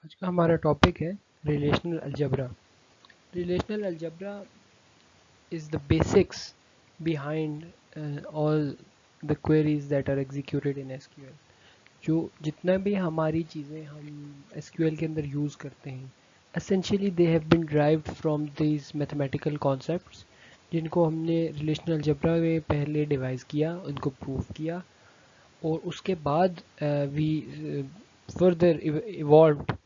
आज का हमारा टॉपिक है relational algebra. Relational algebra is the basics behind all the queries that are executed in SQL। जो जितना भी हमारी चीज़ें हम SQL के अंदर यूज़ करते हैं essentially they have been derived from these mathematical concepts जिनको हमने रिलेशनल अलजेब्रा में पहले डिवाइस किया, उनको प्रूव किया और उसके बाद we further evolved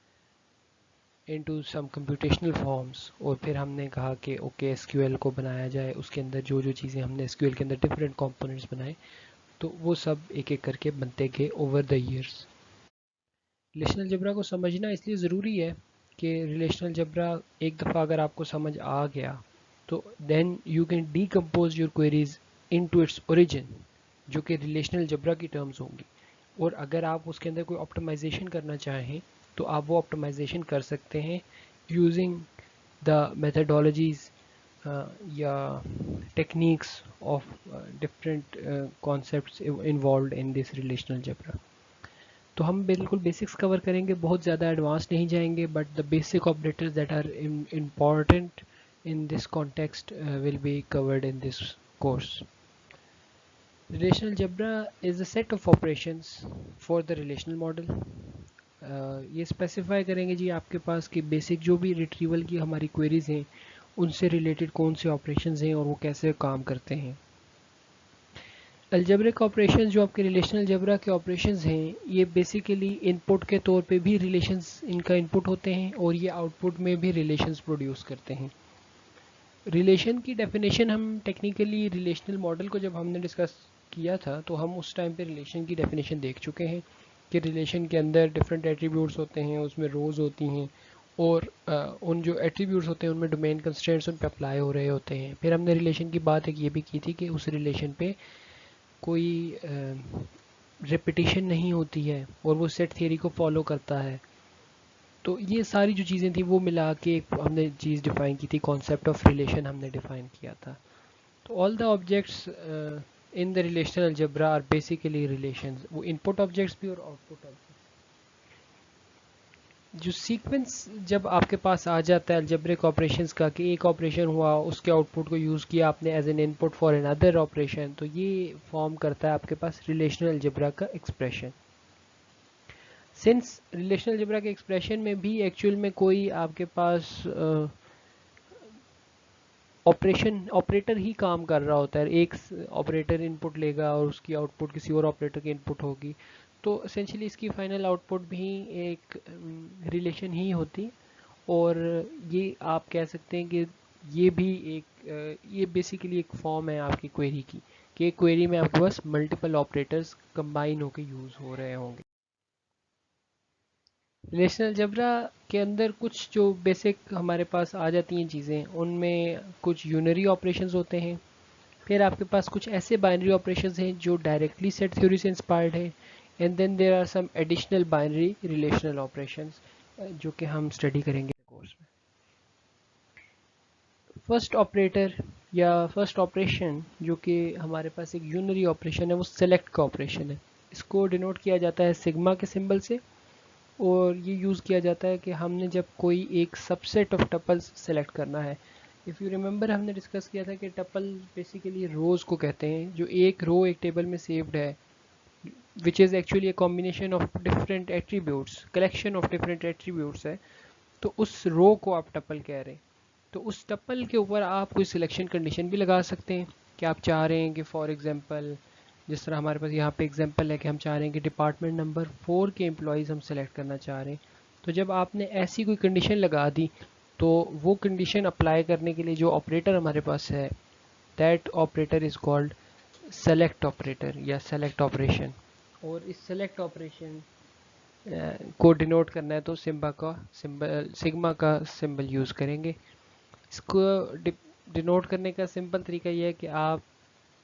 into some computational forms. और फिर हमने कहा कि ओके एसक्यूएल को बनाया जाए, उसके अंदर जो जो चीज़ें हमने एसक्यूएल के अंदर डिफरेंट कंपोनेंट्स बनाए तो वो सब एक एक करके बनते गए over the years. Relational algebra को समझना इसलिए ज़रूरी है कि रिलेशनल अलजेब्रा एक दफ़ा अगर आपको समझ आ गया तो then you can decompose your queries into its origin, जो कि रिलेशनल अलजेब्रा की टर्म्स होंगी। और अगर आप उसके अंदर कोई ऑप्टिमाइजेशन करना चाहें तो आप वो ऑप्टिमाइजेशन कर सकते हैं यूजिंग द मेथडोलॉजीज या techniques of different concepts involved in this relational algebra. तो हम बिल्कुल बेसिक्स कवर करेंगे, बहुत ज़्यादा एडवांस नहीं जाएंगे, but the basic operators that are important in this context will be covered in this course. Relational algebra is a set of operations for the relational model. ये specify करेंगे जी आपके पास कि basic जो भी रिट्रीवल की हमारी क्वेरीज हैं उनसे रिलेटेड कौन से ऑपरेशंस हैं और वो कैसे काम करते हैं। अलजेब्रिक ऑपरेशंस जो आपके रिलेशनल अलजेब्रा के ऑपरेशंस हैं ये बेसिकली इनपुट के तौर पे भी रिलेशंस इनका इनपुट होते हैं और ये आउटपुट में भी रिलेशंस प्रोड्यूस करते हैं। रिलेशन की डेफिनेशन हम टेक्निकली रिलेशनल मॉडल को जब हमने डिस्कस किया था तो हम उस टाइम पे रिलेशन की डेफिनेशन देख चुके हैं कि रिलेशन के अंदर डिफरेंट एट्रीब्यूट्स होते हैं, उसमें रोज़ होती हैं और उन जो एट्रीब्यूट्स होते हैं उनमें डोमेन कंस्ट्रेंट्स उन पे अप्लाई हो रहे होते हैं। फिर हमने रिलेशन की बात एक ये भी की थी कि उस रिलेशन पे कोई रिपीटिशन नहीं होती है और वो सेट थियरी को फॉलो करता है। तो ये सारी जो चीज़ें थी वो मिला के हमने चीज़ डिफ़ाइन की थी, कॉन्सेप्ट ऑफ रिलेशन हमने डिफ़ाइन किया था। तो all the objects in the relational algebra are basically relations, वो इनपुट ऑब्जेक्ट्स भी और आउटपुट ऑब्जेक्ट्स। जो सीक्वेंस जब आपके पास आ जाता है अलजेब्रिक ऑपरेशंस का कि एक ऑपरेशन हुआ उसके आउटपुट को यूज़ किया आपने as an input for another operation, तो ये फॉर्म करता है आपके पास रिलेशनल अलजेब्रा का एक्सप्रेशन। सिंस रिलेशनल अलजेब्रा के एक्सप्रेशन में भी एक्चुअल में कोई आपके पास ऑपरेटर ही काम कर रहा होता है, एक ऑपरेटर इनपुट लेगा और उसकी आउटपुट किसी और ऑपरेटर की इनपुट होगी, तो एसेंशियली इसकी फाइनल आउटपुट भी एक रिलेशन ही होती। और ये आप कह सकते हैं कि ये भी ये बेसिकली एक फॉर्म है आपकी क्वेरी की कि एक क्वेरी में आपके पास मल्टीपल ऑपरेटर्स कंबाइन होकर यूज़ हो रहे होंगे। रिलेशनल अलजेब्रा के अंदर कुछ जो बेसिक हमारे पास आ जाती हैं चीज़ें, उनमें कुछ यूनरी ऑपरेशंस होते हैं, फिर आपके पास कुछ ऐसे बाइनरी ऑपरेशंस हैं जो डायरेक्टली सेट थ्योरी से इंस्पायर्ड है, and then there are some additional binary relational operations जो कि हम स्टडी करेंगे कोर्स में। फर्स्ट ऑपरेटर या फर्स्ट ऑपरेशन जो कि हमारे पास एक यूनरी ऑपरेशन है वो सेलेक्ट का ऑपरेशन है। इसको डिनोट किया जाता है सिग्मा के सिंबल से और ये यूज़ किया जाता है कि हमने जब कोई एक सबसेट ऑफ टपल्स सेलेक्ट करना है। इफ़ यू रिमेंबर हमने डिस्कस किया था कि टपल बेसिकली रोज़ को कहते हैं, जो एक रो एक टेबल में सेव्ड है which is actually a combination of different attributes, collection of different attributes है, तो उस रो को आप टपल कह रहे हैं। तो उस टपल के ऊपर आप कोई सिलेक्शन कंडीशन भी लगा सकते हैं कि आप चाह रहे हैं कि फॉर एग्जांपल जिस तरह हमारे पास यहाँ पे एग्जांपल है कि हम चाह रहे हैं कि डिपार्टमेंट नंबर 4 के एम्प्लॉयज़ हम सेलेक्ट करना चाह रहे हैं। तो जब आपने ऐसी कोई कंडीशन लगा दी तो वो कंडीशन अप्लाई करने के लिए जो ऑपरेटर हमारे पास है that operator is called select operator या सेलेक्ट ऑपरेशन। और इस सेलेक्ट ऑपरेशन को डिनोट करना है तो सिग्मा का सिंबल यूज़ करेंगे। इसको डिनोट करने का सिंपल तरीका यह है कि आप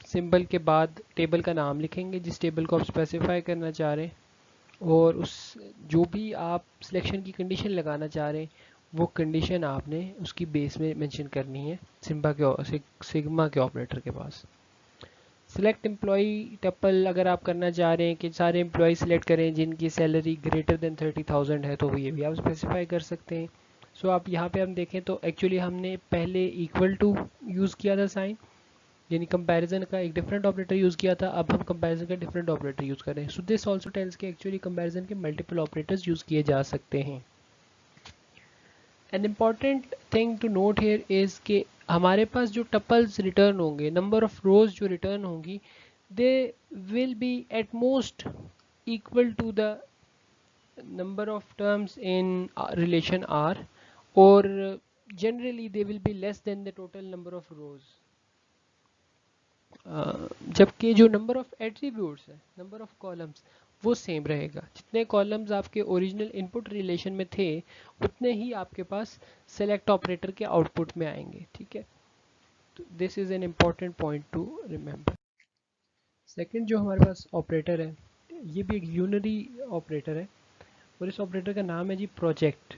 सिंबल के बाद टेबल का नाम लिखेंगे जिस टेबल को आप स्पेसिफाई करना चाह रहे हैं और उस जो भी आप सिलेक्शन की कंडीशन लगाना चाह रहे हैं वो कंडीशन आपने उसकी बेस में मेंशन करनी है सिग्मा के ऑपरेटर के पास। सिलेक्ट एम्प्लॉई टपल अगर आप करना चाह रहे हैं कि सारे एम्प्लॉय सिलेक्ट करें जिनकी सैलरी ग्रेटर देन 30,000 है, तो ये भी आप स्पेसिफाई कर सकते हैं। सो आप यहाँ पे हम देखें तो एक्चुअली हमने पहले इक्वल टू यूज़ किया था साइन, यानी कंपैरिजन का एक डिफरेंट ऑपरेटर यूज़ किया था, अब हम कंपैरिजन का डिफरेंट ऑपरेटर यूज़ कर रहे हैं। सो दिस ऑल्सो टेल्स कि एक्चुअली कंपैरिजन के मल्टीपल ऑपरेटर्स यूज़ किए जा सकते हैं। An important thing to note here is कि हमारे पास जो टपल्स रिटर्न होंगे, नंबर ऑफ रोज जो रिटर्न होंगी, they will be at most equal to the number of terms in relation R, or generally they will be less than the total number of rows. जबकि जो number of attributes है, number of columns, वो same रहेगा। जितने columns आपके original input relation में थे उतने ही आपके पास सेलेक्ट ऑपरेटर के आउटपुट में आएंगे। ठीक है, तो this is an important point two remember. Second जो हमारे पास ऑपरेटर है, ये भी एक यूनरी ऑपरेटर है और इस ऑपरेटर का नाम है जी प्रोजेक्ट।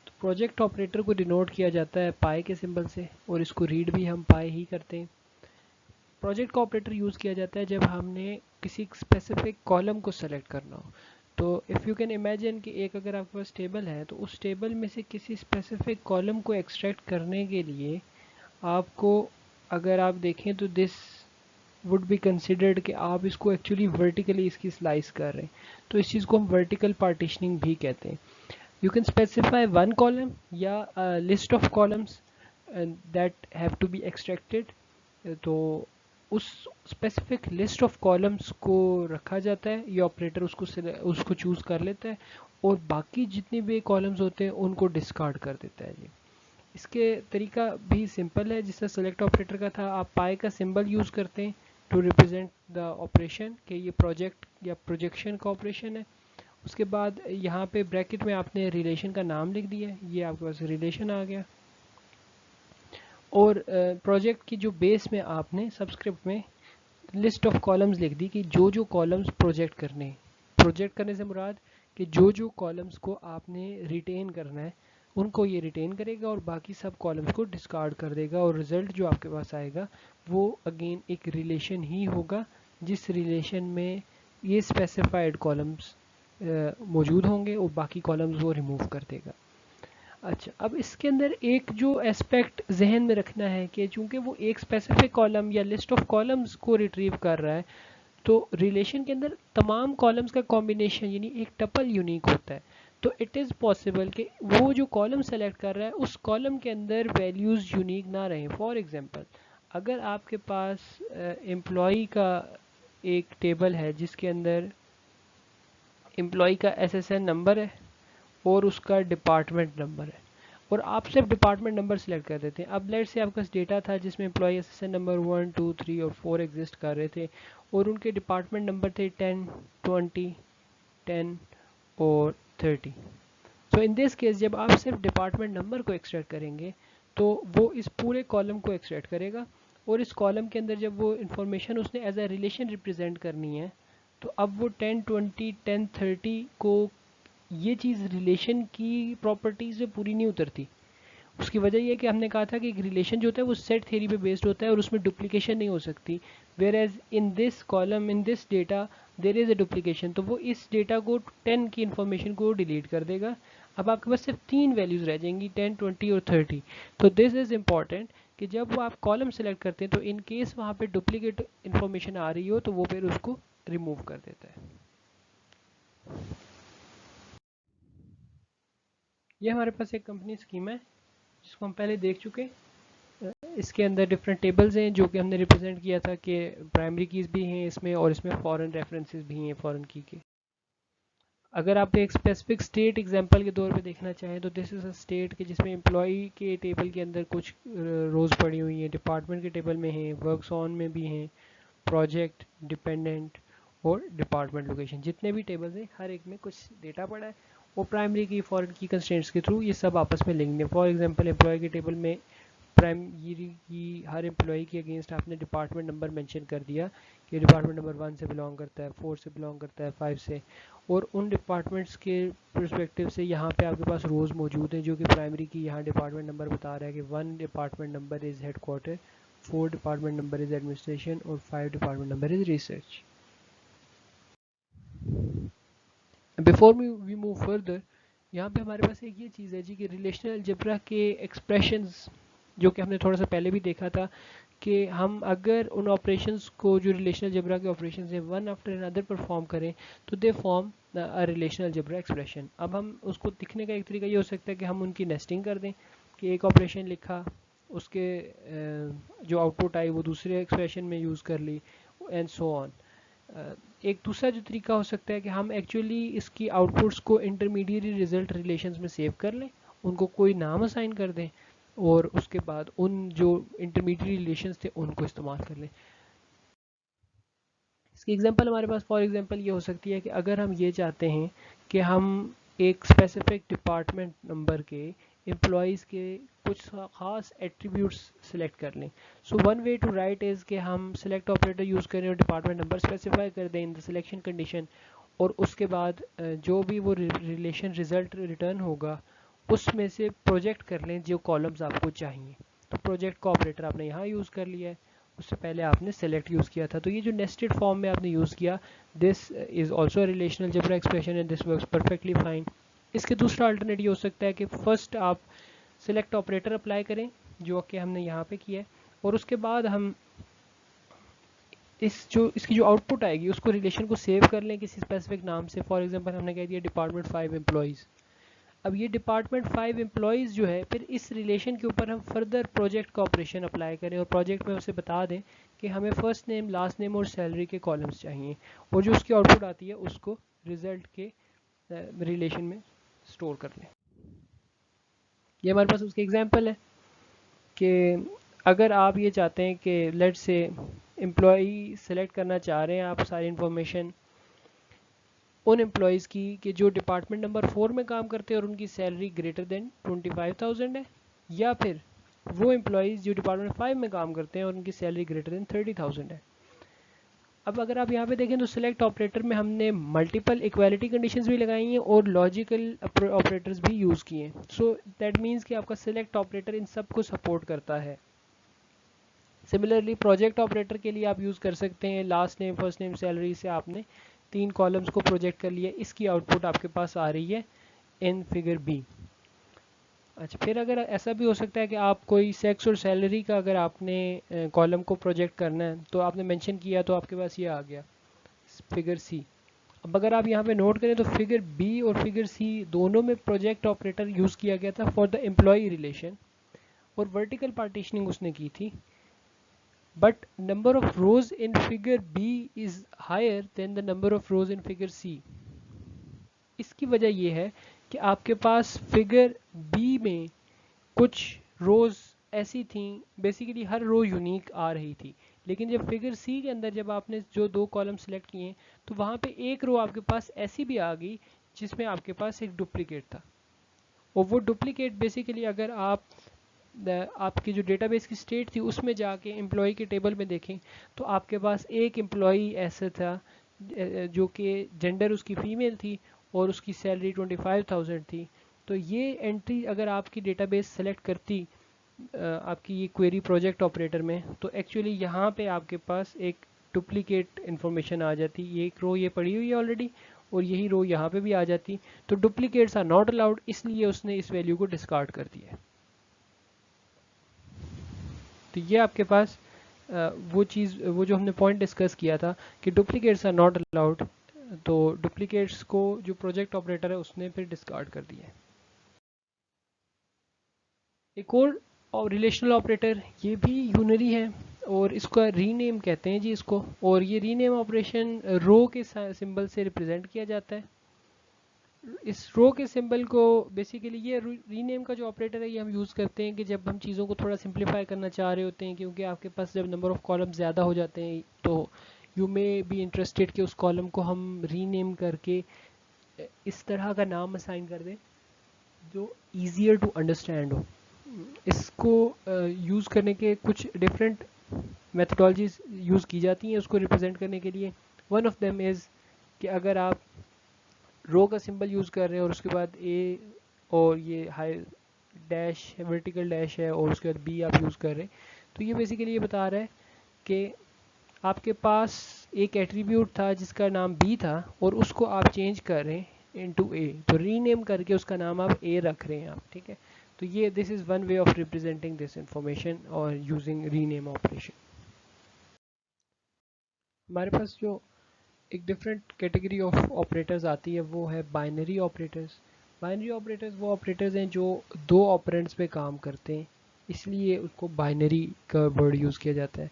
तो प्रोजेक्ट ऑपरेटर को डिनोट किया जाता है पाई के सिंबल से, और इसको रीड भी हम पाई ही करते हैं। प्रोजेक्ट का ऑपरेटर यूज़ किया जाता है जब हमने किसी स्पेसिफिक कॉलम को सेलेक्ट करना हो। तो इफ़ यू कैन इमेजिन कि एक अगर आपके पास टेबल है, तो उस टेबल में से किसी स्पेसिफिक कॉलम को एक्सट्रैक्ट करने के लिए आपको, अगर आप देखें तो दिस वुड बी कंसिडर्ड कि आप इसको एक्चुअली वर्टिकली इसकी स्लाइस कर रहे हैं, तो इस चीज़ को हम वर्टिकल पार्टीशनिंग भी कहते हैं। You can specify one column या list of columns that have to be extracted. तो उस स्पेसिफिक लिस्ट ऑफ कॉलम्स को रखा जाता है, ये ऑपरेटर उसको चूज़ कर लेता है और बाकी जितने भी कॉलम्स होते हैं उनको डिस्कार्ड कर देता है जी। इसके तरीका भी सिंपल है, जिससे सेलेक्ट ऑपरेटर का था, आप पाई का सिंबल यूज़ करते हैं टू रिप्रेजेंट द ऑपरेशन कि ये प्रोजेक्ट या प्रोजेक्शन का ऑपरेशन है। उसके बाद यहाँ पे ब्रैकेट में आपने रिलेशन का नाम लिख दिया, ये आपके पास रिलेशन आ गया। और प्रोजेक्ट की जो बेस में आपने सबस्क्रिप्ट में लिस्ट ऑफ कॉलम्स लिख दी कि जो जो कॉलम्स प्रोजेक्ट करने से मुराद कि जो जो कॉलम्स को आपने रिटेन करना है उनको ये रिटेन करेगा और बाकी सब कॉलम्स को डिस्कार्ड कर देगा, और रिजल्ट जो आपके पास आएगा वो अगेन एक रिलेशन ही होगा जिस रिलेशन में ये स्पेसिफाइड कॉलम्स मौजूद होंगे और बाकी कॉलम्स वो रिमूव कर देगा। अच्छा, अब इसके अंदर एक जो एस्पेक्ट जहन में रखना है कि चूंकि वो एक स्पेसिफिक कॉलम या लिस्ट ऑफ कॉलम्स को रिट्रीव कर रहा है, तो रिलेशन के अंदर तमाम कॉलम्स का कॉम्बिनेशन यानी एक टपल यूनिक होता है। तो इट इज़ पॉसिबल कि वो जो कॉलम सेलेक्ट कर रहा है उस कॉलम के अंदर वैल्यूज़ यूनिक ना रहें। फॉर एग्जांपल, अगर आपके पास एम्प्लॉई का एक टेबल है जिसके अंदर एम्प्लॉई का SSN नंबर है और उसका डिपार्टमेंट नंबर है, और आप सिर्फ डिपार्टमेंट नंबर सेलेक्ट कर देते हैं। अब लेट से आपके पास डेटा था जिसमें एम्प्लॉई SSN नंबर 1, 2, 3 और 4 एग्जिस्ट कर रहे थे, और उनके डिपार्टमेंट नंबर थे 10, 20, 10 और 30। सो इन दिस केस जब आप सिर्फ डिपार्टमेंट नंबर को एक्सट्रैक्ट करेंगे तो वो इस पूरे कॉलम को एक्सट्रैक्ट करेगा, और इस कॉलम के अंदर जब वो इन्फॉर्मेशन उसने एज अ रिलेशन रिप्रेजेंट करनी है, तो अब वो 10, 20, 10, 30 को ये चीज़ रिलेशन की प्रॉपर्टीज़ से पूरी नहीं उतरती। उसकी वजह यह है कि हमने कहा था कि एक रिलेशन जो होता है वो सेट थ्योरी पे बेस्ड होता है और उसमें डुप्लीकेशन नहीं हो सकती, whereas in this column in this data there is a duplication, तो वो इस डेटा को 10 की इन्फॉर्मेशन को डिलीट कर देगा। अब आपके पास सिर्फ 3 वैल्यूज़ रह जाएंगी, 10, 20 और 30। तो दिस इज़ इम्पॉर्टेंट कि जब वो आप कॉलम सेलेक्ट करते हैं तो इन केस वहाँ पे डुप्लीकेट इन्फॉर्मेशन आ रही हो तो वो फिर उसको रिमूव कर देता है। ये हमारे पास एक कंपनी स्कीम है जिसको हम पहले देख चुके। इसके अंदर डिफरेंट टेबल्स हैं जो कि हमने रिप्रेजेंट किया था कि प्राइमरी कीज़ भी हैं इसमें और इसमें फॉरेन रेफरेंसेस भी हैं फॉरेन की के। अगर आप एक स्पेसिफिक स्टेट एग्जांपल के तौर पे देखना चाहें तो दिस इज़ अ स्टेट के जिसमें एम्प्लॉई के टेबल के अंदर कुछ रोज़ पड़ी हुई हैं, डिपार्टमेंट के टेबल में हैं, वर्क्स ऑन में भी हैं, प्रोजेक्ट, डिपेंडेंट और डिपार्टमेंट लोकेशन, जितने भी टेबल्स हैं हर एक में कुछ डेटा पड़ा है। वो प्राइमरी की फॉरेन की कंस्ट्रेंट्स के थ्रू ये सब आपस में लिंक्ड है। फॉर एग्जांपल, एम्प्लॉय के टेबल में प्राइमरी की हर एम्प्लॉई के अगेंस्ट आपने डिपार्टमेंट नंबर मेंशन कर दिया कि डिपार्टमेंट नंबर 1 से बिलोंग करता है, 4 से बिलोंग करता है, 5 से, और उन डिपार्टमेंट्स के परस्पेक्टिव से यहाँ पे आपके पास रोज़ मौजूद हैं जो कि प्राइमरी की यहाँ डिपार्टमेंट नंबर बता रहा है कि 1 department number is headquarter, 4 department number is administration और 5 department number is research. Before we move further, यहाँ पे हमारे पास एक ये चीज़ है जी कि रिलेशनल अलजेब्रा के एक्सप्रेशंस जो कि हमने थोड़ा सा पहले भी देखा था कि हम अगर उन ऑपरेशंस को जो रिलेशनल अलजेब्रा के ऑपरेशंस हैं वन आफ्टर अनदर परफॉर्म करें तो they form a relational algebra expression. अब हम उसको दिखने का एक तरीका ये हो सकता है कि हम उनकी नेस्टिंग कर दें कि एक ऑपरेशन लिखा, उसके जो आउटपुट आई वो दूसरे एक्सप्रेशन में यूज़ कर ली एंड सो ऑन. एक दूसरा जो तरीका हो सकता है कि हम एक्चुअली इसकी आउटपुट्स को इंटरमीडिएट रिजल्ट रिलेशंस में सेव कर लें, उनको कोई नाम असाइन कर दें और उसके बाद उन जो इंटरमीडिएट रिलेशंस थे उनको इस्तेमाल कर लें. इसकी एग्जांपल हमारे पास फॉर एग्जांपल ये हो सकती है कि अगर हम ये चाहते हैं कि हम एक स्पेसिफिक डिपार्टमेंट नंबर के एम्प्लॉयज़ के कुछ ख़ास एट्रीब्यूट्स सेलेक्ट कर लें. So one way to write is कि हम सेलेक्ट ऑपरेटर यूज़ करें और डिपार्टमेंट नंबर स्पेसिफाई कर दें इन द सिलेक्शन कंडीशन, और उसके बाद जो भी वो रिलेशन रिज़ल्ट रिटर्न होगा उसमें से प्रोजेक्ट कर लें जो कॉलम्स आपको चाहिए. तो प्रोजेक्ट का ऑपरेटर आपने यहाँ यूज़ कर लिया है, उससे पहले आपने सेलेक्ट यूज़ किया था. तो ये जो नेस्टेड फॉर्म में आपने यूज़ किया, this is also relational algebra expression and this works perfectly fine. इसके दूसरा अल्टरनेट ये हो सकता है कि फर्स्ट आप सेलेक्ट ऑपरेटर अप्लाई करें जो कि हमने यहाँ पे किया है, और उसके बाद हम इसकी जो आउटपुट आएगी उसको रिलेशन को सेव कर लें किसी स्पेसिफिक नाम से. फॉर एग्जांपल हमने कह दिया डिपार्टमेंट 5 एम्प्लॉयज़. अब ये डिपार्टमेंट 5 एम्प्लॉयज़ जो है फिर इस रिलेशन के ऊपर हम फर्दर प्रोजेक्ट का ऑपरेशन अप्लाई करें और प्रोजेक्ट में उसे बता दें कि हमें फर्स्ट नेम, लास्ट नेम और सैलरी के कॉलम्स चाहिए, और जो उसकी आउटपुट आती है उसको रिजल्ट के रिलेशन में स्टोर कर लें. ये हमारे पास उसके एग्जांपल है कि अगर आप ये चाहते हैं कि लेट्स से एम्प्लॉई सेलेक्ट करना चाह रहे हैं आप सारी इन्फॉर्मेशन उन एम्प्लॉयज़ की कि जो डिपार्टमेंट नंबर 4 में काम करते हैं और उनकी सैलरी ग्रेटर देन 25,000 है, या फिर वो एम्प्लॉयज़ जो डिपार्टमेंट 5 में काम करते हैं और उनकी सैलरी ग्रेटर देन 30,000 है. अब अगर आप यहाँ पे देखें तो सिलेक्ट ऑपरेटर में हमने मल्टीपल इक्वालिटी कंडीशंस भी लगाई हैं और लॉजिकल ऑपरेटर्स भी यूज़ किए हैं. सो दैट मीन्स कि आपका सिलेक्ट ऑपरेटर इन सब को सपोर्ट करता है. सिमिलरली प्रोजेक्ट ऑपरेटर के लिए आप यूज़ कर सकते हैं last name, first name, salary से आपने 3 कॉलम्स को प्रोजेक्ट कर लिया. इसकी आउटपुट आपके पास आ रही है इन फिगर बी. अच्छा, फिर अगर ऐसा भी हो सकता है कि आप कोई सेक्स और सैलरी का अगर आपने कॉलम को प्रोजेक्ट करना है तो आपने मेंशन किया तो आपके पास ये आ गया फिगर सी. अब अगर आप यहाँ पे नोट करें तो फिगर बी और फिगर सी दोनों में प्रोजेक्ट ऑपरेटर यूज़ किया गया था फॉर द एम्प्लॉय रिलेशन और वर्टिकल पार्टीशनिंग उसने की थी. But number of rows in figure B is higher than the number of rows in figure C. इसकी वजह ये है कि आपके पास फिगर B में कुछ रोज़ ऐसी थी, बेसिकली हर रो यूनिक आ रही थी, लेकिन जब फिगर C के अंदर जब आपने जो 2 कॉलम सेलेक्ट किए तो वहाँ पे एक रो आपके पास ऐसी भी आ गई जिसमें आपके पास एक डुप्लीकेट था. और वो डुप्लीकेट बेसिकली अगर आप आपकी जो डेटाबेस की स्टेट थी उसमें जाके एम्प्लॉय के टेबल में देखें तो आपके पास एक एम्प्लॉई ऐसा था जो कि जेंडर उसकी फ़ीमेल थी और उसकी सैलरी 25,000 थी. तो ये एंट्री अगर आपकी डेटाबेस सेलेक्ट करती आपकी ये क्वेरी प्रोजेक्ट ऑपरेटर में तो एक्चुअली यहाँ पे आपके पास एक डुप्लीकेट इन्फॉर्मेशन आ जाती. ये एक रो ये पड़ी हुई है ऑलरेडी और यही रो यहाँ पे भी आ जाती. तो डुप्लीकेट्स आर नॉट अलाउड, इसलिए उसने इस वैल्यू को डिस्कार्ड कर दिया है. तो ये आपके पास वो चीज़, वो जो हमने पॉइंट डिस्कस किया था कि डुप्लीकेट्स आर नॉट अलाउड, तो डुप्लीकेट्स को जो प्रोजेक्ट ऑपरेटर है उसने फिर डिस्कार्ड कर दिया है. एक और रिलेशनल ऑपरेटर ये भी यूनरी है और इसका रीनेम कहते हैं जी इसको, और ये रीनेम ऑपरेशन रो के सिंबल से रिप्रेजेंट किया जाता है. इस रो के सिंबल को बेसिकली ये रीनेम का जो ऑपरेटर है ये हम यूज़ करते हैं कि जब हम चीज़ों को थोड़ा सिंप्लीफाई करना चाह रहे होते हैं, क्योंकि आपके पास जब नंबर ऑफ़ कॉलम ज़्यादा हो जाते हैं तो यू मे बी इंटरेस्टेड कि उस कॉलम को हम रीनेम करके इस तरह का नाम असाइन कर दें जो ईजियर टू अंडरस्टैंड हो. इसको यूज़ करने के कुछ डिफरेंट मेथडोलॉजीज यूज़ की जाती हैं उसको रिप्रेजेंट करने के लिए. वन ऑफ देम इज़ कि अगर आप रो का सिंबल यूज़ कर रहे हैं और उसके बाद ए और ये हाई डैश वर्टिकल डैश है और उसके बाद बी आप यूज़ कर रहे हैं तो ये बेसिकली ये बता रहा है कि आपके पास एक एट्रीब्यूट था जिसका नाम बी था और उसको आप चेंज कर रहे हैं इनटू ए, तो रीनेम करके उसका नाम आप ए रख रहे हैं आप, ठीक है। तो ये this is one way of representing this information और यूजिंग रीनेम ऑपरेशन। हमारे पास जो एक डिफरेंट कैटेगरी ऑफ ऑपरेटर्स आती है वो है बाइनरी ऑपरेटर्स। बाइनरी ऑपरेटर्स वो ऑपरेटर्स हैं जो दो ऑपरेंड्स पे काम करते हैं, इसलिए उसको बाइनरी का वर्ड यूज़ किया जाता है।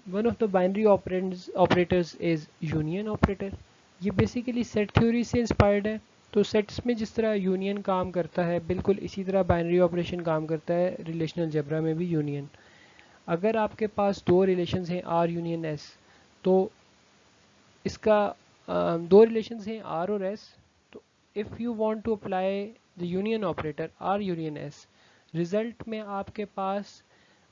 One of the binary operators is union operator. ये बेसिकली सेट थ्योरी से इंस्पायर्ड है। तो सेट्स में जिस तरह यूनियन काम करता है बिल्कुल इसी तरह बाइनरी ऑपरेशन काम करता है रिलेशनल अलजेब्रा में भी यूनियन। अगर आपके पास दो रिलेशंस हैं आर यूनियन एस, तो इसका दो रिलेशंस हैं आर और एस, तो if you want to apply the union operator R union S, result में आपके पास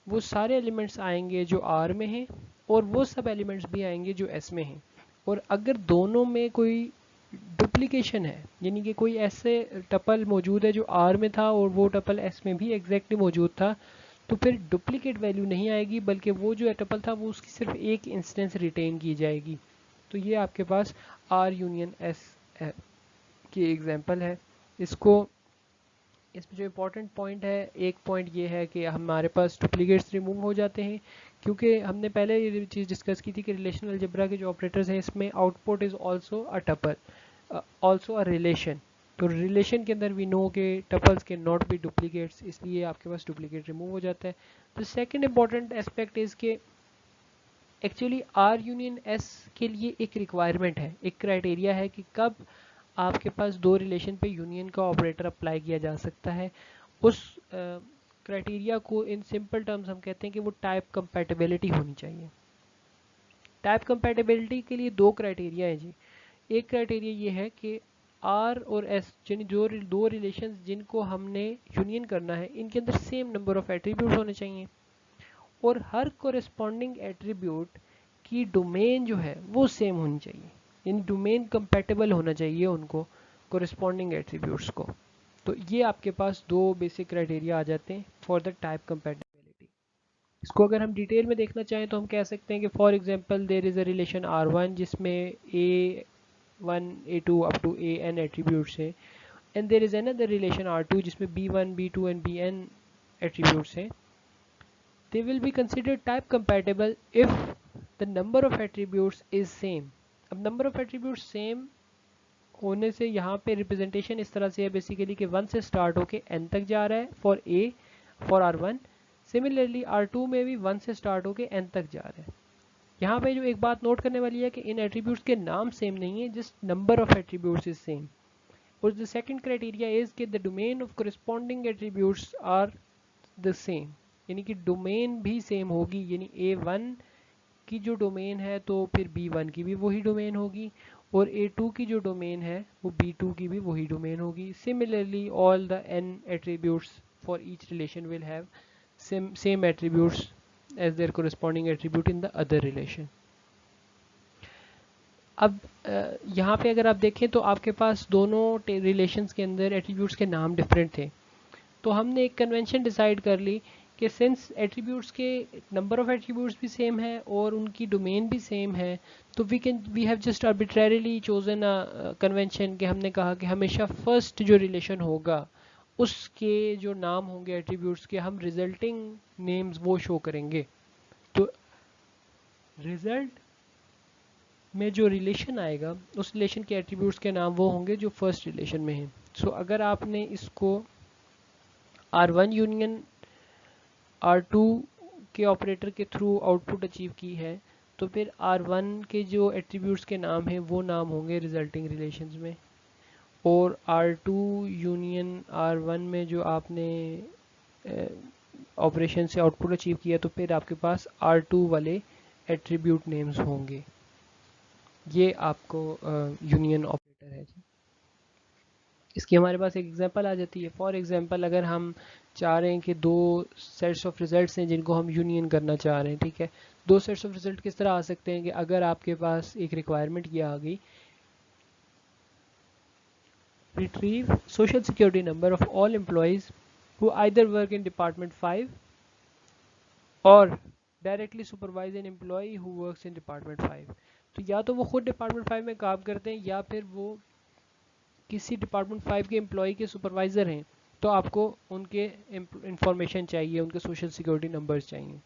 वो सारे एलिमेंट्स आएंगे जो आर में हैं और वो सब एलिमेंट्स भी आएंगे जो एस में हैं। और अगर दोनों में कोई डुप्लीकेशन है, यानी कि कोई ऐसे टपल मौजूद है जो आर में था और वो टपल एस में भी एग्जैक्टली मौजूद था, तो फिर डुप्लीकेट वैल्यू नहीं आएगी, बल्कि वो जो टपल था वो उसकी सिर्फ एक इंस्टेंस रिटेन की जाएगी। तो ये आपके पास आर यूनियन एस की एग्जांपल है। इसको इसमें जो इम्पोर्टेंट पॉइंट है, एक पॉइंट ये है कि हमारे पास डुप्लीकेट्स रिमूव हो जाते हैं, क्योंकि हमने पहले ये चीज़ डिस्कस की थी कि रिलेशनल अलजेब्रा के जो ऑपरेटर्स हैं इसमें output is also a tuple, also a relation. तो रिलेशन के अंदर वी नो के टपल्स के नॉट बी डुप्लीकेट्स, इसलिए आपके पास डुप्लीकेट रिमूव हो जाता है। तो सेकंड इंपॉर्टेंट एस्पेक्ट इज़ के एक्चुअली आर यूनियन एस के लिए एक रिक्वायरमेंट है, एक क्राइटेरिया है कि कब आपके पास दो रिलेशन पे यूनियन का ऑपरेटर अप्लाई किया जा सकता है। उस क्राइटेरिया को इन सिंपल टर्म्स हम कहते हैं कि वो टाइप कंपैटिबिलिटी होनी चाहिए। टाइप कंपैटिबिलिटी के लिए दो क्राइटेरिया है जी। एक क्राइटेरिया ये है कि आर और एस यानी जो दो रिलेशंस जिनको हमने यूनियन करना है इनके अंदर सेम नंबर ऑफ एट्रीब्यूट्स होने चाहिए, और हर कोरिस्पॉन्डिंग एट्रीब्यूट की डोमेन जो है वो सेम होनी चाहिए, यानी डोमेन कंपैटिबल होना चाहिए उनको कोरिस्पॉन्डिंग एट्रीब्यूट्स को। तो ये आपके पास दो बेसिक क्राइटेरिया आ जाते हैं फॉर द टाइप कंपैटिबिलिटी। इसको अगर हम डिटेल में देखना चाहें तो हम कह सकते हैं कि for example there is a relation R1 जिसमें A1 A2 up to AN attributes हैं, and there is another relation R2 जिसमें B1 B2 and BN attributes हैं। They will be considered type compatible if the number of attributes is same. अब number of attributes same होने से यहाँ पे representation इस तरह से है बेसिकली कि 1 से स्टार्ट होके n तक जा रहा है for A for R1, similarly R2 में भी 1 से स्टार्ट होके n तक जा रहा है। यहाँ पे जो एक बात नोट करने वाली है कि इन एट्रीब्यूट्स के नाम सेम नहीं है, just number of attributes is same. और द सेकंड क्राइटेरिया इज कि the domain of corresponding attributes are the same, यानी कि डोमेन भी सेम होगी, यानी A1 की जो डोमेन है तो फिर B1 की भी वही डोमेन होगी, और A2 की जो डोमेन है वो B2 की भी वही डोमेन होगी। Similarly all the n attributes for each relation will have same attributes as their corresponding attribute in the other relation. अब यहाँ पे अगर आप देखें तो आपके पास दोनों रिलेशंस के अंदर एट्रीब्यूट्स के नाम डिफरेंट थे, तो हमने एक कन्वेंशन डिसाइड कर ली कि सिंस एट्रीब्यूट्स के नंबर ऑफ एट्रीब्यूट्स भी सेम है और उनकी डोमेन भी सेम है, तो we have just arbitrarily chosen a convention कि हमने कहा कि हमेशा फर्स्ट जो रिलेशन होगा उसके जो नाम होंगे एट्रीब्यूट्स के हम रिजल्टिंग नेम्स वो शो करेंगे। तो रिजल्ट में जो रिलेशन आएगा उस रिलेशन के एट्रीब्यूट्स के नाम वो होंगे जो फर्स्ट रिलेशन में हैं। सो अगर आपने इसको R1 यूनियन R2 के ऑपरेटर के थ्रू आउटपुट अचीव की है, तो फिर R1 के जो एट्रीब्यूट्स के नाम हैं वो नाम होंगे रिजल्टिंग रिलेशंस में, और R2 यूनियन R1 में जो आपने ऑपरेशन से आउटपुट अचीव किया तो फिर आपके पास R2 वाले एट्रीब्यूट नेम्स होंगे। ये आपको यूनियन ऑपरेटर है जी। इसकी हमारे पास एक एग्जांपल आ जाती है। फॉर एग्जांपल अगर हम चाह रहे हैं कि दो सेट्स ऑफ रिजल्ट्स हैं जिनको हम यूनियन करना चाह रहे हैं, ठीक है, दो सेट्स ऑफ रिजल्ट किस तरह आ सकते हैं कि अगर आपके पास एक रिक्वायरमेंट ये आ गई, retrieve social security number of all employees who either work in department 5 और directly supervise an employee who works in department 5। तो या तो वो खुद डिपार्टमेंट 5 में काम करते हैं या फिर वो किसी डिपार्टमेंट 5 के एम्प्लॉय के सुपरवाइज़र हैं, तो आपको उनके इंफॉर्मेशन चाहिए, उनके सोशल सिक्योरिटी नंबर्स चाहिए।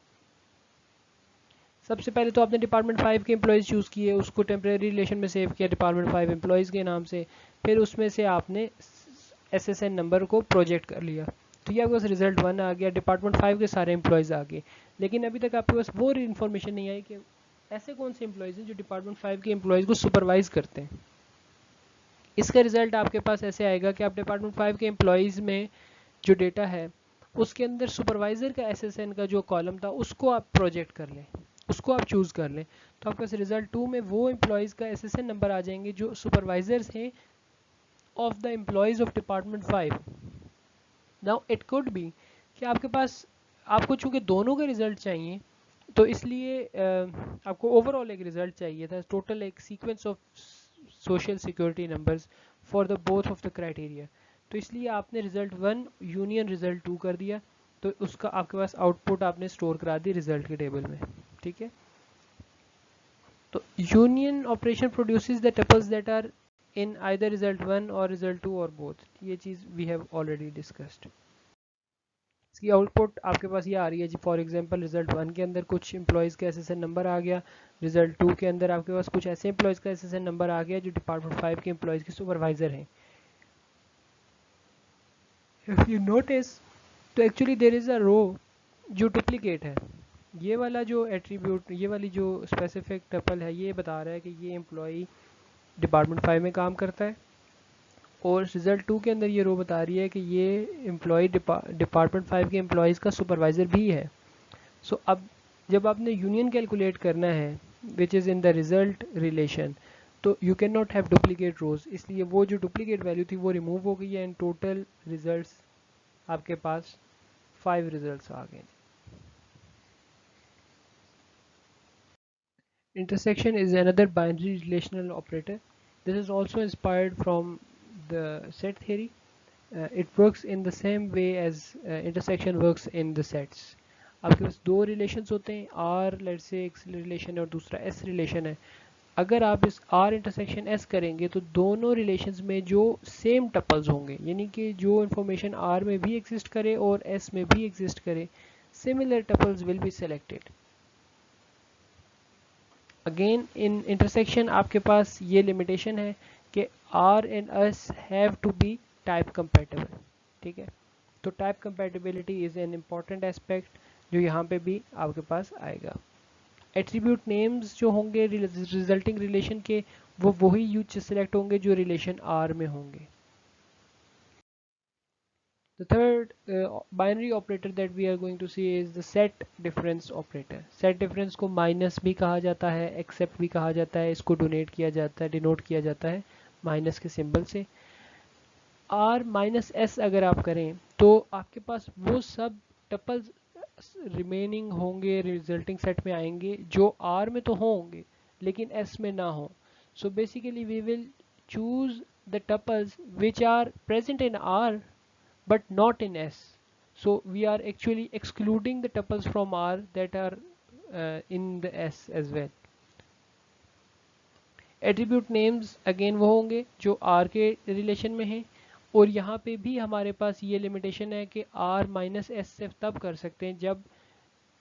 सबसे पहले तो आपने डिपार्टमेंट 5 के एम्प्लॉयज़ चूज़ किए, उसको टेम्प्रेरी रिलेशन में सेव किया डिपार्टमेंट 5 एम्प्लॉयज़ के नाम से, फिर उसमें से आपने SSN नंबर को प्रोजेक्ट कर लिया, तो ये आपके पास रिजल्ट 1 आ गया, डिपार्टमेंट 5 के सारे एम्प्लॉयज़ आ गए। लेकिन अभी तक आपके पास वो इन्फॉर्मेशन नहीं आई कि ऐसे कौन से एम्प्लॉयज़ हैं जो डिपार्टमेंट 5 के एम्प्लॉयज़ को सुपरवाइज़ करते हैं। इसका रिजल्ट आपके पास ऐसे आएगा कि आप डिपार्टमेंट 5 के एम्प्लॉयज़ में जो डेटा है उसके अंदर सुपरवाइज़र का SSN का जो कॉलम था उसको आप प्रोजेक्ट कर लें, उसको आप चूज़ कर लें, तो आपके पास रिजल्ट 2 में वो एम्प्लॉयज़ का SSN नंबर आ जाएंगे जो सुपरवाइजर्स हैं of the employees of department 5। Now it could be कि आपके पास, आपको चूँकि दोनों के रिजल्ट चाहिए, तो इसलिए आपको ओवरऑल एक रिजल्ट चाहिए था, टोटल एक sequence of social security numbers for the both of the criteria. तो इसलिए आपने रिजल्ट 1 यूनियन रिजल्ट 2 कर दिया, तो उसका आपके पास आउटपुट आपने स्टोर करा दी रिजल्ट के टेबल में, ठीक है। तो union operation produces the tuples that are in either result 1 और रिजल्ट 2 और बोथ, ये चीज़ वी हैव ऑलरेडी डिस्कस्ड। इसकी आउटपुट आपके पास ये आ रही है जी, फॉर एग्जांपल रिजल्ट 1 के अंदर कुछ एम्प्लॉयज़ का SSN नंबर आ गया, रिजल्ट 2 के अंदर आपके पास कुछ ऐसे एम्प्लॉयज़ का SSN नंबर आ गया जो डिपार्टमेंट 5 के एम्प्लॉयज़ के सुपरवाइज़र हैं। इफ़ यू नोटिस, तो एक्चुअली देयर इज़ अ रो जो डुप्लीकेट है। ये वाला जो एट्रीब्यूट, ये वाली जो स्पेसिफिक टपल है, ये बता रहा है कि ये एम्प्लॉई डिपार्टमेंट 5 में काम करता है, और रिज़ल्ट 2 के अंदर ये रो बता रही है कि ये एम्प्लॉई डिपार्टमेंट 5 के एम्प्लॉयज़ का सुपरवाइज़र भी है। सो अब जब आपने यूनियन कैलकुलेट करना है which is in the result relation, तो you can not have duplicate rows, इसलिए वो जो डुप्लीकेट वैल्यू थी वो रिमूव हो गई है, एंड टोटल रिजल्ट्स आपके पास 5 रिजल्ट्स आ गए। Intersection is another binary relational operator. This is also inspired from the set theory. It works in the same way as intersection works in the sets. आपके पास दो relations होते हैं, R let's say एक relation है और दूसरा S relation है। अगर आप इस R इंटरसेक्शन S करेंगे तो दोनों रिलेशंस में जो सेम टपल्स होंगे, यानी कि जो इंफॉर्मेशन R में भी एग्जिस्ट करे और S में भी एग्जिस्ट करे, similar tuples will be selected. Again in intersection आपके पास ये लिमिटेशन है कि R and S have to be type compatible, ठीक है। तो type compatibility is an important aspect जो यहाँ पे भी आपके पास आएगा। एट्रीब्यूट नेम्स जो होंगे रिजल्टिंग रिलेशन के, वो वही यूज सिलेक्ट होंगे जो रिलेशन R में होंगे। The third binary operator that we are going to see is the set difference operator. Set difference को माइनस भी कहा जाता है, एक्सेप्ट भी कहा जाता है, इसको डोनेट किया जाता है, डिनोट किया जाता है माइनस के सिंबल से। R माइनस एस अगर आप करें तो आपके पास वो सब टपल्स रिमेनिंग होंगे, रिजल्टिंग सेट में आएंगे जो R में तो होंगे लेकिन S में ना हो। So basically we will choose the tuples which are present in R but not in S. So we are actually excluding the tuples from R that are in the S as well. Attribute names again वो होंगे जो R के relation में हैं, और यहाँ पे भी हमारे पास ये लिमिटेशन है कि R माइनस एस से तब कर सकते हैं जब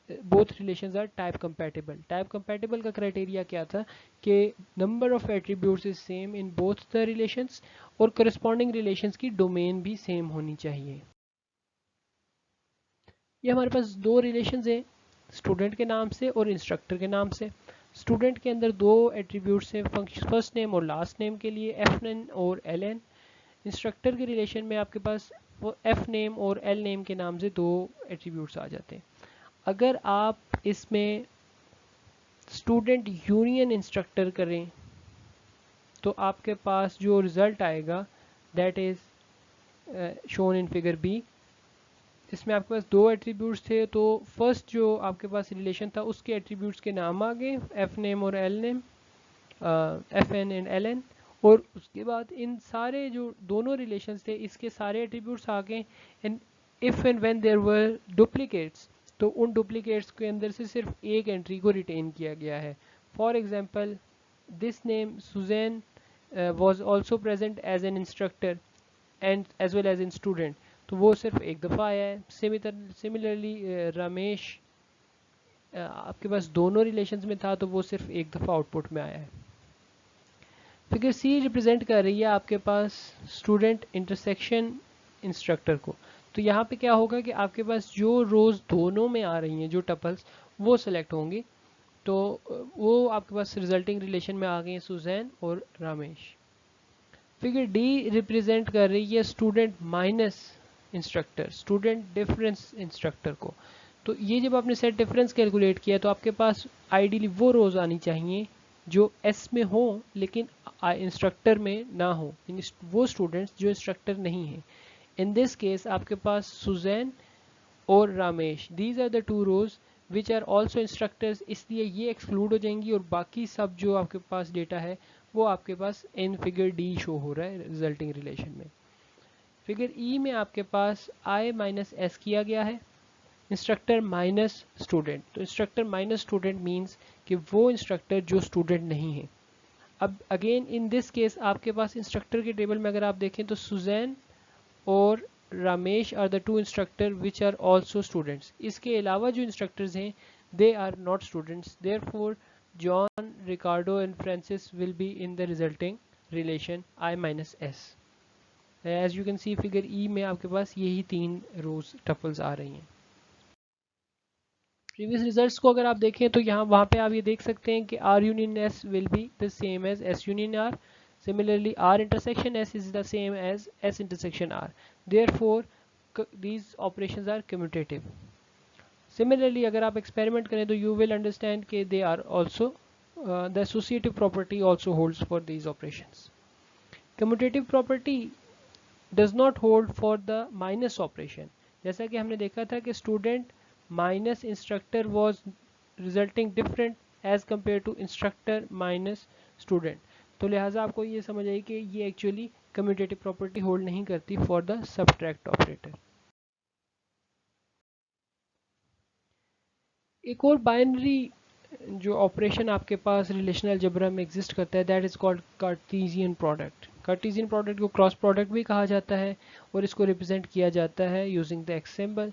both relations are type compatible. Type compatible का क्राइटेरिया क्या था कि number of attributes is same in both the relations, और करस्पॉन्डिंग रिलेशंस की डोमेन भी सेम होनी चाहिए। ये हमारे पास दो रिलेशंस हैं, स्टूडेंट के नाम से और इंस्ट्रक्टर के नाम से। स्टूडेंट के अंदर दो एट्रीब्यूट्स हैं, फर्स्ट नेम और लास्ट नेम के लिए FN और LN। इंस्ट्रक्टर के रिलेशन में आपके पास वो F नेम और L नेम के नाम से दो एट्रीब्यूट्स आ जाते हैं। अगर आप इसमें स्टूडेंट यूनियन इंस्ट्रक्टर करें तो आपके पास जो रिज़ल्ट आएगा that is shown in figure B. इसमें आपके पास दो एट्रीब्यूट्स थे, तो फर्स्ट जो आपके पास रिलेशन था उसके एट्रीब्यूट्स के नाम आ गए, एफ नेम और L name, FN and LN, और उसके बाद इन सारे जो दोनों रिलेशंस थे इसके सारे एट्रीब्यूट्स आ गए। And if and when there were duplicates, तो उन डुप्लीकेट्स के अंदर से सिर्फ एक एंट्री को रिटेन किया गया है। For example, this name Suzanne was also present as an instructor and as well as in student, तो वो सिर्फ एक दफ़ा आया है। सिमिलरली रमेश आपके पास दोनों रिलेशंस में था, तो वो सिर्फ एक दफ़ा आउटपुट में आया है। फिगर सी रिप्रेजेंट कर रही है आपके पास स्टूडेंट इंटरसेक्शन इंस्ट्रक्टर को। तो यहाँ पे क्या होगा कि आपके पास जो रोज दोनों में आ रही हैं, जो टपल्स, वो सिलेक्ट होंगी, तो वो आपके पास रिजल्टिंग रिलेशन में आ गए हैं सुजैन और रमेश। फिगर डी रिप्रेजेंट कर रही है student minus instructor, student difference instructor को। तो ये जब आपने सेट डिफरेंस कैलकुलेट किया तो आपके पास आइडियली वो रोज आनी चाहिए जो एस में हो लेकिन इंस्ट्रक्टर में ना हो, वो स्टूडेंट्स जो इंस्ट्रक्टर नहीं है। इन दिस केस आपके पास सुजैन और Ramesh, these are the two rows which are also instructors, इसलिए ये एक्सक्लूड हो जाएंगी और बाकी सब जो आपके पास डेटा है वो आपके पास इन फिगर डी शो हो रहा है रिजल्टिंग रिलेशन में। फिगर ई में आपके पास आई माइनस एस किया गया है, इंस्ट्रक्टर माइनस स्टूडेंट। तो इंस्ट्रक्टर माइनस स्टूडेंट मीन्स कि वो इंस्ट्रक्टर जो स्टूडेंट नहीं है। अब अगेन इन दिस केस आपके पास इंस्ट्रक्टर के टेबल में अगर आप देखें तो सुजैन और Ramesh are the two instructor which are also students. इसके अलावा जो इंस्ट्रक्टर्स हैं they are not students, therefore John, Ricardo and Francis will be in the resulting relation I minus S. As you can see figure E में आपके पास यही तीन रोज tuples आ रही हैं। प्रीवियस रिजल्ट्स को अगर आप देखें तो यहाँ वहाँ पे आप ये देख सकते हैं कि R union S will be the same as S union R, similarly r intersection s is the same as s intersection r, therefore these operations are commutative. Similarly अगर आप experiment करें तो you will understand कि they are also the associative property also holds for these operations. Commutative property does not hold for the minus operation. जैसा कि हमने देखा था कि student minus instructor was resulting different as compared to instructor minus student. तो लिहाजा आपको ये समझ आई कि ये एक्चुअली कम्यूटेटिव प्रॉपर्टी होल्ड नहीं करती फॉर द सबट्रैक्ट ऑपरेटर। एक और बाइनरी जो ऑपरेशन आपके पास रिलेशनल अलजेब्रा में एग्जिस्ट करता है that is called Cartesian product. Cartesian product को क्रॉस प्रोडक्ट भी कहा जाता है और इसको रिप्रेजेंट किया जाता है यूजिंग द एक्स सिंबल।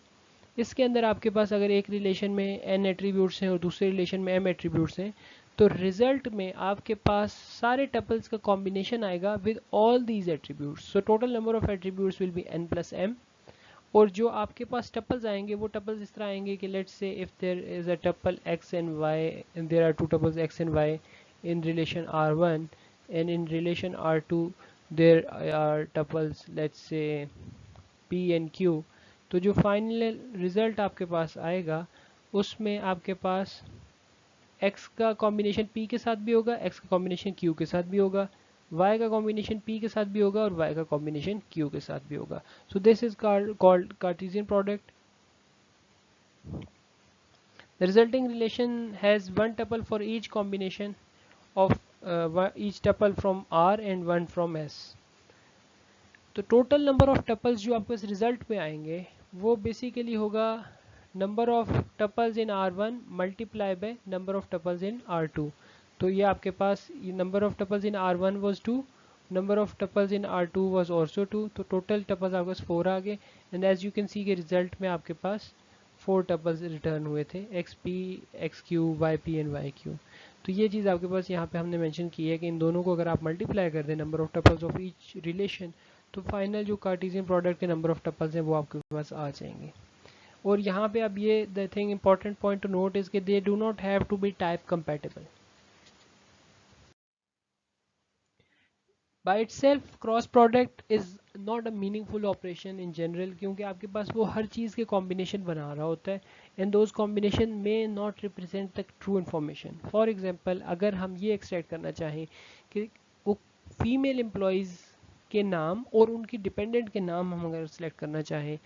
इसके अंदर आपके पास अगर एक रिलेशन में n एट्रीब्यूट्स हैं और दूसरे रिलेशन में m एट्रीब्यूट्स हैं तो रिजल्ट में आपके पास सारे टपल्स का कॉम्बिनेशन आएगा with all these attributes. So total number of attributes will be n plus m, और जो आपके पास टपल्स आएंगे वो टपल्स इस तरह आएंगे कि let's say if there is a tuple x and y and there are two tuples x and y in relation r1 and in relation r2 there are tuples let's say p and q, तो जो final result आपके पास आएगा उसमें आपके पास x का combination p के साथ भी होगा, x का कॉम्बिनेशन q के साथ भी होगा, y का कॉम्बिनेशन p के साथ भी होगा और y का कॉम्बिनेशन q के साथ भी होगा। So this is called Cartesian product. The resulting relation has one tuple for each combination of each tuple from R and one from S. तो टोटल नंबर ऑफ टपल्स जो आपके result में आएंगे वो बेसिकली होगा number of tuples in R1 multiply by number of tuples in R2। तो ये आपके पास number of tuples in R1 was 2, number of tuples in R2 was also 2, तो टोटल टपल्स आपके पास 4 आ गए। And as you can see के रिजल्ट में आपके पास 4 टपल्स रिटर्न हुए थे XP, XQ, YP and YQ। तो ये चीज़ आपके पास यहाँ पे हमने मेंशन की है कि इन दोनों को अगर आप मल्टीप्लाई कर दें number of tuples of each relation तो फाइनल जो कार्टेशियन प्रोडक्ट के नंबर ऑफ टपल्स हैं वो आपके पास आ जाएंगे। और यहाँ पे अब ये the thing important point to note is कि they do not have to be type compatible. By itself cross product is not a meaningful operation in general, क्योंकि आपके पास वो हर चीज़ के कॉम्बिनेशन बना रहा होता है एंड दोज कॉम्बिनेशन में not represent the true information. For example अगर हम ये एक्सट्रैक्ट करना चाहें कि वो फीमेल एम्प्लॉयज़ के नाम और उनकी डिपेंडेंट के नाम हम अगर सेलेक्ट करना चाहें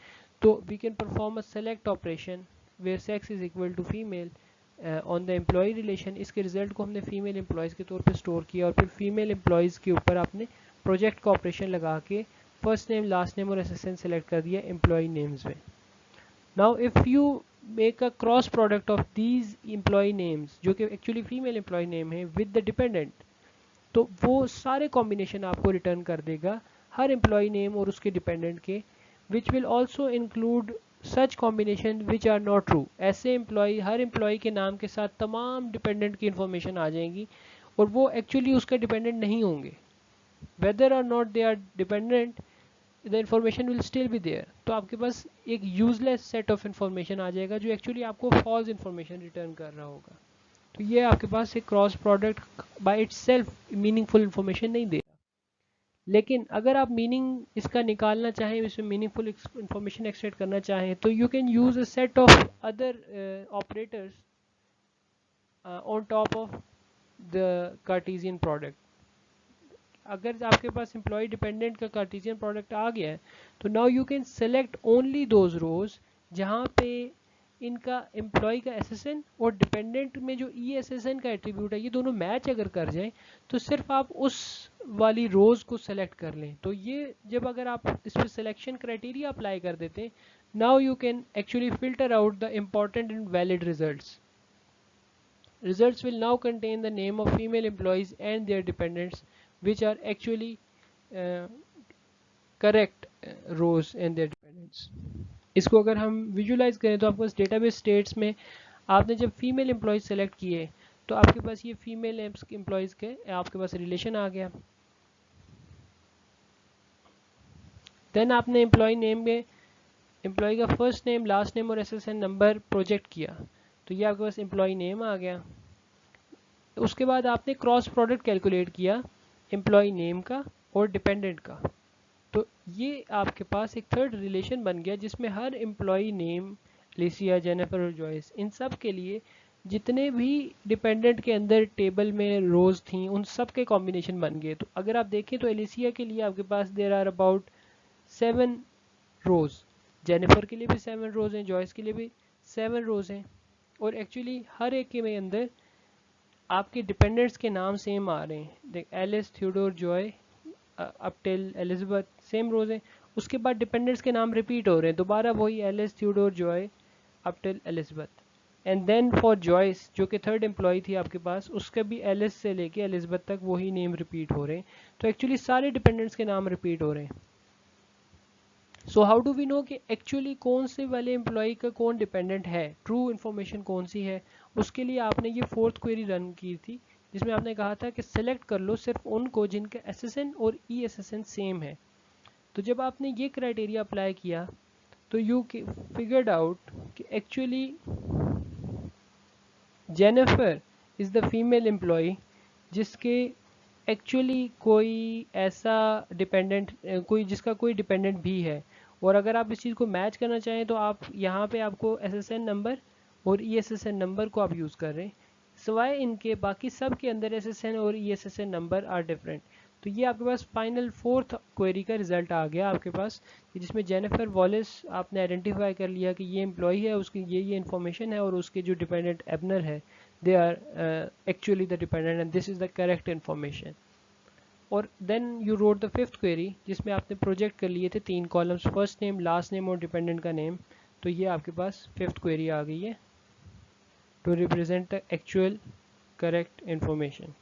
तो we can perform a select operation where sex is equal to female on the employee relation. इसके रिजल्ट को हमने फीमेल एम्प्लॉयज़ के तौर पे स्टोर किया और फिर फीमेल एम्प्लॉयज़ के ऊपर आपने प्रोजेक्ट का ऑपरेशन लगा के फर्स्ट नेम, लास्ट नेम और असिस्टेंट सेलेक्ट कर दिया एम्प्लॉय नेम्स में। Now if you make a cross product of these employee names, जो कि एक्चुअली फीमेल एम्प्लॉय नेम है, विद द डिपेंडेंट, तो वो सारे कॉम्बिनेशन आपको रिटर्न कर देगा हर एम्प्लॉय नेम और उसके डिपेंडेंट के, which will also include such combination which are not true. ऐसे एम्प्लॉय, हर एम्प्लॉय के नाम के साथ तमाम डिपेंडेंट की इन्फॉर्मेशन आ जाएंगी और वो एक्चुअली उसका डिपेंडेंट नहीं होंगे। वेदर और not they are dependent, the information will still be there. तो आपके पास एक यूजलेस सेट ऑफ इन्फॉर्मेशन आ जाएगा जो एक्चुअली आपको फॉल्स इन्फॉर्मेशन रिटर्न कर रहा होगा। तो ये आपके पास एक cross product by itself meaningful information नहीं दे रहा। लेकिन अगर आप मीनिंग इसका निकालना चाहें, इसमें मीनिंगफुल इन्फॉर्मेशन एक्सट्रैक्ट करना चाहें, तो you can use a set of other operators on top of the Cartesian product. अगर आपके पास एम्प्लॉय डिपेंडेंट का कार्टेशियन प्रोडक्ट आ गया है, तो now you can select only those rows जहाँ पे इनका एम्प्लॉय का एसएसएन और डिपेंडेंट में जो ई एसएसएन का एट्रीब्यूट है, ये दोनों मैच अगर कर जाएं, तो सिर्फ आप उस वाली रोज को सेलेक्ट कर लें। तो ये जब अगर आप इस पर सिलेक्शन क्राइटेरिया अप्लाई कर देते हैं, now you can actually filter out the important and valid results. Results will now contain the name of female employees and their dependents, which are actually uh, correct rows and their dependents. इसको अगर हम visualise करें तो आपके पास database states में आपने जब female employees select किए, तो आपके पास ये फीमेल एम्प्लॉयज के आपके पास रिलेशन आ गया। देन आपने एम्प्लॉय नेम में एम्प्लॉय का फर्स्ट नेम, लास्ट नेम और एसएसएन नंबर प्रोजेक्ट किया, तो ये आपके पास एम्प्लॉय नेम आ गया। उसके बाद आपने क्रॉस प्रोडक्ट कैलकुलेट किया एम्प्लॉय नेम का और डिपेंडेंट का, तो ये आपके पास एक थर्ड रिलेशन बन गया जिसमें हर एम्प्लॉय नेम, लिसिया, जेनिफर और जॉयस, इन सब के लिए जितने भी डिपेंडेंट के अंदर टेबल में रोज थी उन सब के कॉम्बिनेशन बन गए। तो अगर आप देखें तो एलिसिया के लिए आपके पास there are about 7 rows, Jennifer के लिए भी 7 रोज हैं, जॉयस के लिए भी 7 रोज हैं, और एक्चुअली हर एक के में अंदर आपके डिपेंडेंट्स के नाम सेम आ रहे हैं। देख, Alice, Theodore, Joy up till Elizabeth same rows हैं। उसके बाद डिपेंडेंट्स के नाम रिपीट हो रहे हैं, दोबारा वही Alice, Theodore, Joy up till Elizabeth. And then for Joyce जो कि थर्ड एम्प्लॉय थी आपके पास, उसका भी एलिस से लेके एलिजाबेथ तक वही नेम रिपीट हो रहे हैं। तो एक्चुअली सारे डिपेंडेंट्स के नाम रिपीट हो रहे हैं। So how do we know कि एक्चुअली कौन से वाले एम्प्लॉय का कौन डिपेंडेंट है, ट्रू इन्फॉर्मेशन कौन सी है? उसके लिए आपने ये फोर्थ क्वेरी रन की थी जिसमें आपने कहा था कि सेलेक्ट कर लो सिर्फ उनको जिनका एसएसएन और ई एसएसएन सेम है। तो जब आपने ये क्राइटेरिया अप्लाई किया तो यू फिगर्ड आउट कि actually Jennifer is the female employ जिसके एक्चुअली कोई ऐसा डिपेंडेंट, कोई जिसका कोई डिपेंडेंट भी है। और अगर आप इस चीज़ को मैच करना चाहें तो आप यहाँ पे आपको एसएसएन नंबर और ईएसएसएन नंबर को आप यूज़ कर रहे हैं, सिवाय इनके बाकी सब के अंदर एसएसएन और ईएसएसएन नंबर आर डिफरेंट। तो ये आपके पास फाइनल फोर्थ क्वेरी का रिजल्ट आ गया आपके पास, जिसमें जेनिफर वॉलिस आपने आइडेंटिफाई कर लिया कि ये एम्प्लॉय है, उसकी ये इन्फॉर्मेशन है, और उसके जो डिपेंडेंट एबनर है they are actually the dependent and this is the correct information. और then you wrote the fifth query जिसमें आपने प्रोजेक्ट कर लिए थे 3 columns, first name, last name और डिपेंडेंट का नेम। तो ये आपके पास फिफ्थ क्वेरी आ गई है to represent the actual correct information.